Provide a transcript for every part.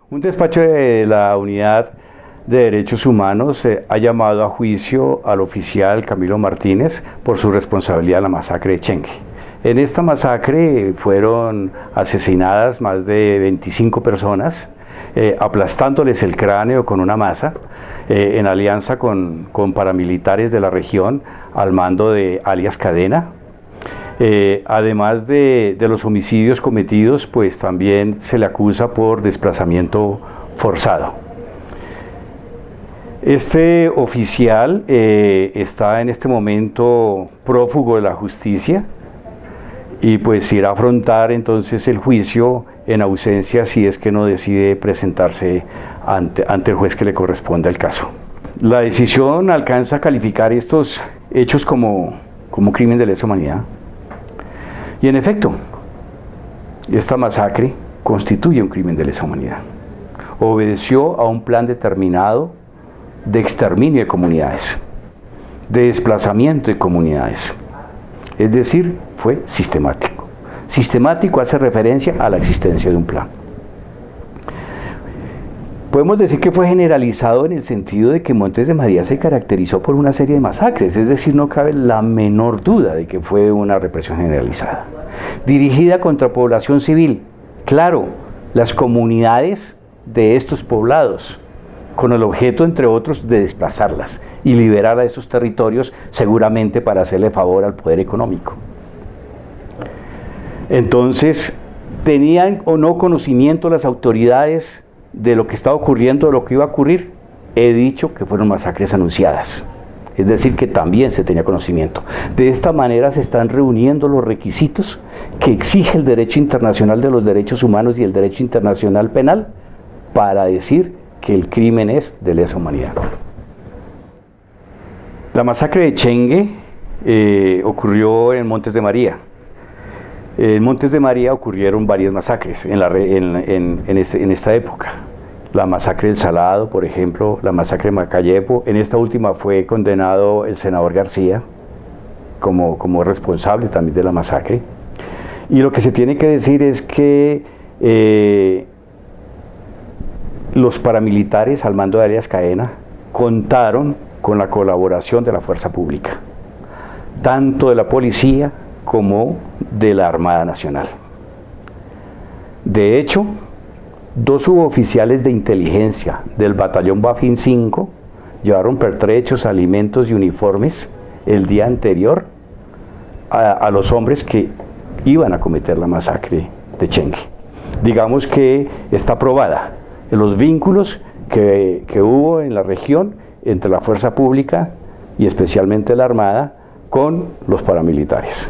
Un despacho de la Unidad de Derechos Humanos ha llamado a juicio al oficial Camilo Martínez por su responsabilidad en la masacre de Chengue. En esta masacre fueron asesinadas más de 25 personas, aplastándoles el cráneo con una masa, en alianza con paramilitares de la región al mando de alias Cadena. Además de los homicidios cometidos, pues también se le acusa por desplazamiento forzado. Este oficial está en este momento prófugo de la justicia y pues irá a afrontar entonces el juicio en ausencia si es que no decide presentarse ante el juez que le corresponda el caso. La decisión alcanza a calificar estos hechos como crimen de lesa humanidad. Y en efecto, esta masacre constituye un crimen de lesa humanidad. Obedeció a un plan determinado de exterminio de comunidades, de desplazamiento de comunidades. Es decir, fue sistemático. Sistemático hace referencia a la existencia de un plan. Podemos decir que fue generalizado en el sentido de que Montes de María se caracterizó por una serie de masacres, es decir, no cabe la menor duda de que fue una represión generalizada. Dirigida contra población civil, claro, las comunidades de estos poblados, con el objeto, entre otros, de desplazarlas y liberar a esos territorios, seguramente para hacerle favor al poder económico. Entonces, ¿tenían o no conocimiento las autoridades de lo que estaba ocurriendo, de lo que iba a ocurrir? He dicho que fueron masacres anunciadas, es decir, que también se tenía conocimiento. De esta manera se están reuniendo los requisitos que exige el derecho internacional de los derechos humanos y el derecho internacional penal para decir que el crimen es de lesa humanidad. La masacre de Chengue ocurrió en Montes de María. En Montes de María ocurrieron varias masacres en esta época. La masacre del Salado, por ejemplo, la masacre de Macayepo. En esta última fue condenado el senador García como responsable también de la masacre. Y lo que se tiene que decir es que los paramilitares al mando de alias Cadena contaron con la colaboración de la fuerza pública, tanto de la policía como de la Armada Nacional. De hecho, dos suboficiales de inteligencia del batallón Bafín 5 llevaron pertrechos, alimentos y uniformes el día anterior a los hombres que iban a cometer la masacre de Chengue. Digamos que está probada los vínculos que hubo en la región entre la fuerza pública y especialmente la Armada con los paramilitares.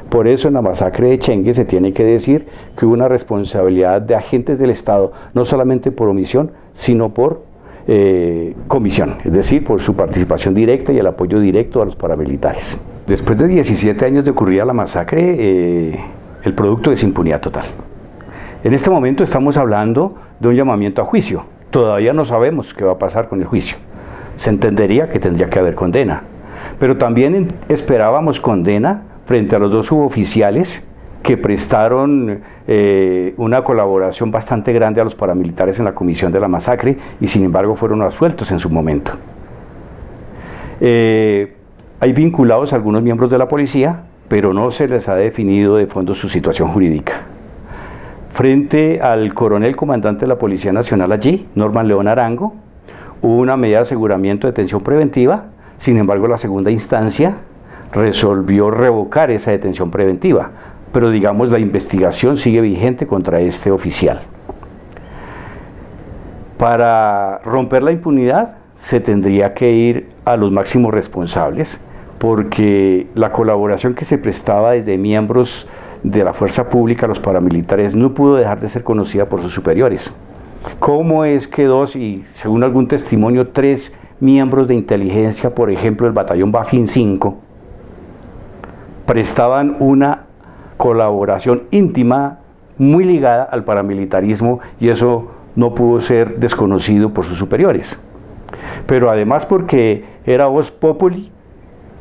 Por eso en la masacre de Chengue se tiene que decir que hubo una responsabilidad de agentes del Estado, no solamente por omisión, sino por comisión, es decir, por su participación directa y el apoyo directo a los paramilitares. Después de 17 años de ocurrida la masacre, el producto es impunidad total. En este momento estamos hablando de un llamamiento a juicio. Todavía no sabemos qué va a pasar con el juicio. Se entendería que tendría que haber condena, pero también esperábamos condena frente a los dos suboficiales que prestaron una colaboración bastante grande a los paramilitares en la comisión de la masacre y sin embargo fueron absueltos en su momento. Hay vinculados a algunos miembros de la policía, pero no se les ha definido de fondo su situación jurídica. Frente al coronel comandante de la Policía Nacional allí, Norman León Arango, hubo una medida de aseguramiento de detención preventiva, sin embargo la segunda instancia resolvió revocar esa detención preventiva, pero digamos la investigación sigue vigente contra este oficial. Para romper la impunidad se tendría que ir a los máximos responsables, porque la colaboración que se prestaba desde miembros de la fuerza pública a los paramilitares no pudo dejar de ser conocida por sus superiores. ¿Cómo es que dos y según algún testimonio 3 miembros de inteligencia, por ejemplo el batallón Bafín 5, prestaban una colaboración íntima muy ligada al paramilitarismo y eso no pudo ser desconocido por sus superiores? Pero además porque era vox populi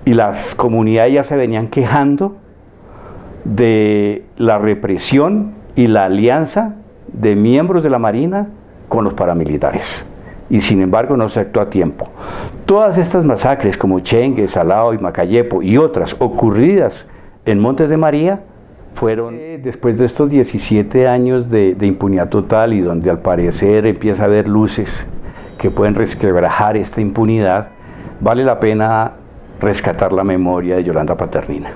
y las comunidades ya se venían quejando de la represión y la alianza de miembros de la Marina con los paramilitares. Y sin embargo no se actuó a tiempo. Todas estas masacres como Chengue, Salao y Macayepo y otras ocurridas en Montes de María fueron después de estos 17 años de impunidad total, y donde al parecer empieza a haber luces que pueden resquebrajar esta impunidad, vale la pena rescatar la memoria de Yolanda Paternina.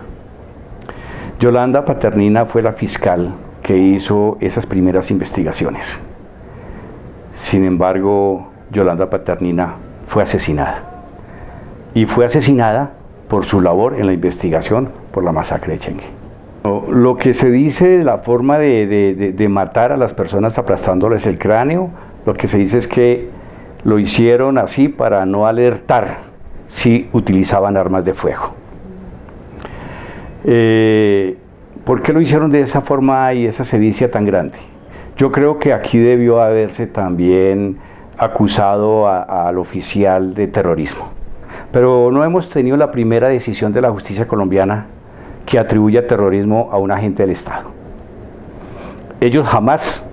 Yolanda Paternina fue la fiscal que hizo esas primeras investigaciones. Sin embargo, Yolanda Paternina fue asesinada. Y fue asesinada por su labor en la investigación por la masacre de Chengue. Lo que se dice de la forma de matar a las personas aplastándoles el cráneo, lo que se dice es que lo hicieron así para no alertar si utilizaban armas de fuego. ¿Por qué lo hicieron de esa forma y esa sevicia tan grande? Yo creo que aquí debió haberse también acusado al oficial de terrorismo. Pero no hemos tenido la primera decisión de la justicia colombiana que atribuya terrorismo a un agente del Estado. Ellos jamás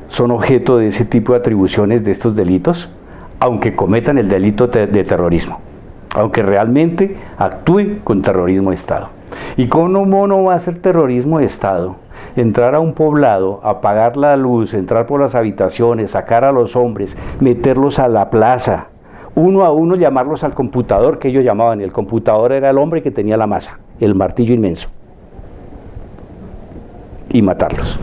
son objeto de ese tipo de atribuciones de estos delitos, aunque cometan el delito de terrorismo, aunque realmente actúen con terrorismo de Estado. ¿Y cómo no va a ser terrorismo de Estado entrar a un poblado, apagar la luz, entrar por las habitaciones, sacar a los hombres, meterlos a la plaza, uno a uno llamarlos al computador que ellos llamaban? El computador era el hombre que tenía la masa, el martillo inmenso, y matarlos?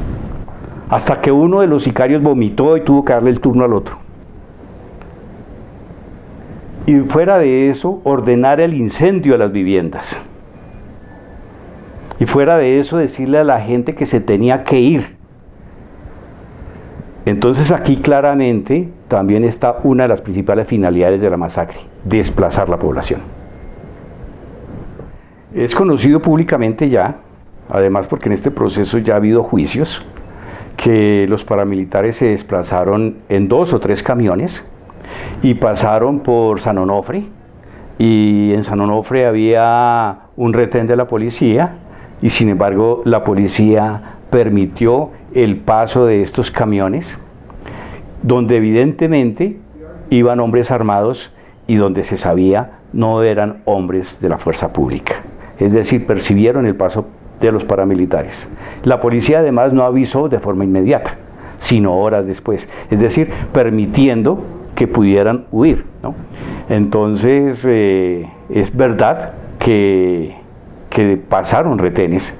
Hasta que uno de los sicarios vomitó y tuvo que darle el turno al otro. Y fuera de eso, ordenar el incendio de las viviendas. Y fuera de eso, decirle a la gente que se tenía que ir. Entonces aquí claramente también está una de las principales finalidades de la masacre: desplazar la población. Es conocido públicamente ya, además porque en este proceso ya ha habido juicios, que los paramilitares se desplazaron en 2 o 3 camiones y pasaron por San Onofre, y en San Onofre había un retén de la policía, y sin embargo la policía permitió el paso de estos camiones, donde evidentemente iban hombres armados y donde se sabía no eran hombres de la fuerza pública. Es decir, percibieron el paso de los paramilitares. La policía además no avisó de forma inmediata, sino horas después, es decir, permitiendo que pudieran huir, ¿no? Entonces, es verdad que pasaron retenes,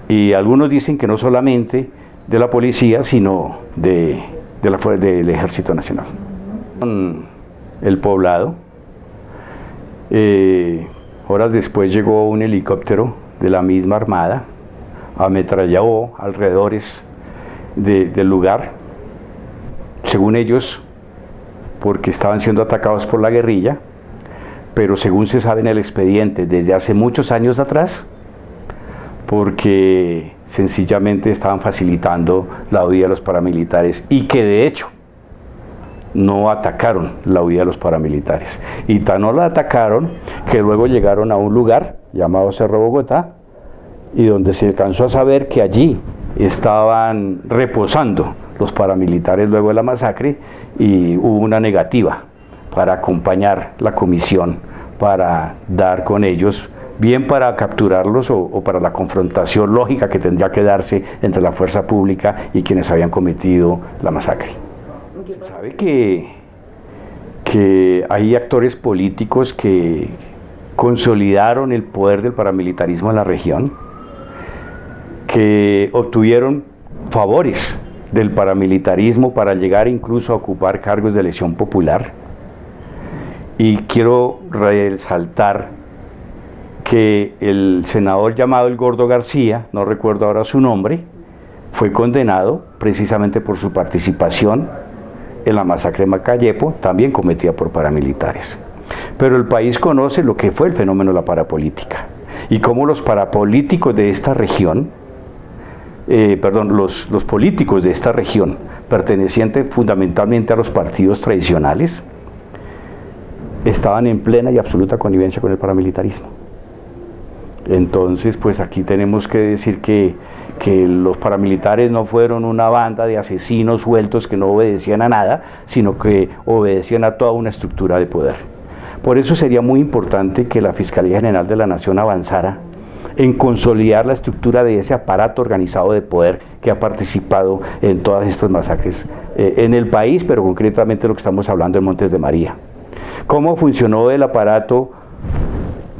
y algunos dicen que no solamente de la policía, sino del Ejército Nacional. El poblado, horas después llegó un helicóptero de la misma Armada, ametralló alrededores del lugar, según ellos, porque estaban siendo atacados por la guerrilla, pero según se sabe en el expediente, desde hace muchos años atrás, porque sencillamente estaban facilitando la huida de los paramilitares, y que de hecho no atacaron la huida de los paramilitares. Y tan no la atacaron que luego llegaron a un lugar llamado Cerro Bogotá, y donde se alcanzó a saber que allí estaban reposando los paramilitares luego de la masacre, y hubo una negativa para acompañar la comisión, para dar con ellos, bien para capturarlos o para la confrontación lógica que tendría que darse entre la fuerza pública y quienes habían cometido la masacre. Se sabe que hay actores políticos que consolidaron el poder del paramilitarismo en la región, que obtuvieron favores del paramilitarismo para llegar incluso a ocupar cargos de elección popular. Y quiero resaltar que el senador llamado el Gordo García, no recuerdo ahora su nombre, fue condenado precisamente por su participación en la masacre de Macayepo, también cometida por paramilitares. Pero el país conoce lo que fue el fenómeno de la parapolítica, y cómo los parapolíticos de esta región, los políticos de esta región, pertenecientes fundamentalmente a los partidos tradicionales, estaban en plena y absoluta connivencia con el paramilitarismo. Entonces, pues aquí tenemos que decir que que los paramilitares no fueron una banda de asesinos sueltos que no obedecían a nada, sino que obedecían a toda una estructura de poder. Por eso sería muy importante que la Fiscalía General de la Nación avanzara en consolidar la estructura de ese aparato organizado de poder que ha participado en todas estas masacres en el país, pero concretamente lo que estamos hablando en Montes de María. ¿Cómo funcionó el aparato,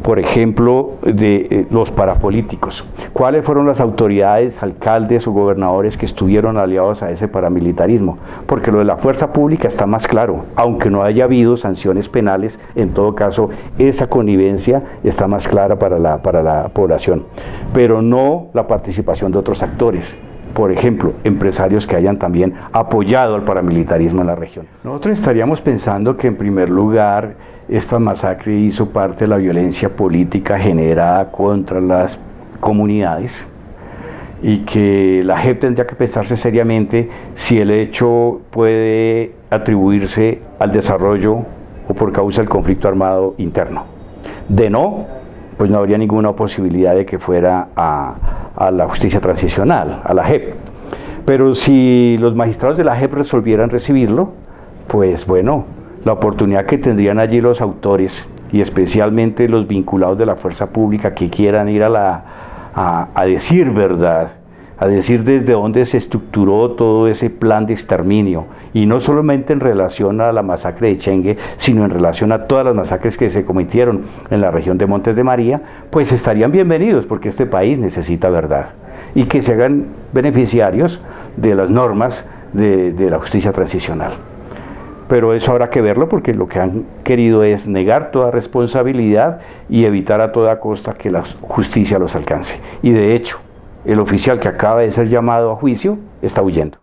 por ejemplo, de los parapolíticos? ¿Cuáles fueron las autoridades, alcaldes o gobernadores que estuvieron aliados a ese paramilitarismo? Porque lo de la fuerza pública está más claro, aunque no haya habido sanciones penales, en todo caso esa connivencia está más clara para la población, pero no la participación de otros actores. Por ejemplo, empresarios que hayan también apoyado al paramilitarismo en la región. Nosotros estaríamos pensando que en primer lugar esta masacre hizo parte de la violencia política generada contra las comunidades y que la JEP tendría que pensarse seriamente si el hecho puede atribuirse al desarrollo o por causa del conflicto armado interno. De no, pues no habría ninguna posibilidad de que fuera a la justicia transicional, a la JEP. Pero si los magistrados de la JEP resolvieran recibirlo, pues bueno, la oportunidad que tendrían allí los autores y especialmente los vinculados de la fuerza pública que quieran ir a decir verdad, a decir desde dónde se estructuró todo ese plan de exterminio, y no solamente en relación a la masacre de Chengue, sino en relación a todas las masacres que se cometieron en la región de Montes de María, pues estarían bienvenidos, porque este país necesita verdad, y que se hagan beneficiarios de las normas de la justicia transicional. Pero eso habrá que verlo, porque lo que han querido es negar toda responsabilidad y evitar a toda costa que la justicia los alcance. Y de hecho, el oficial que acaba de ser llamado a juicio está huyendo.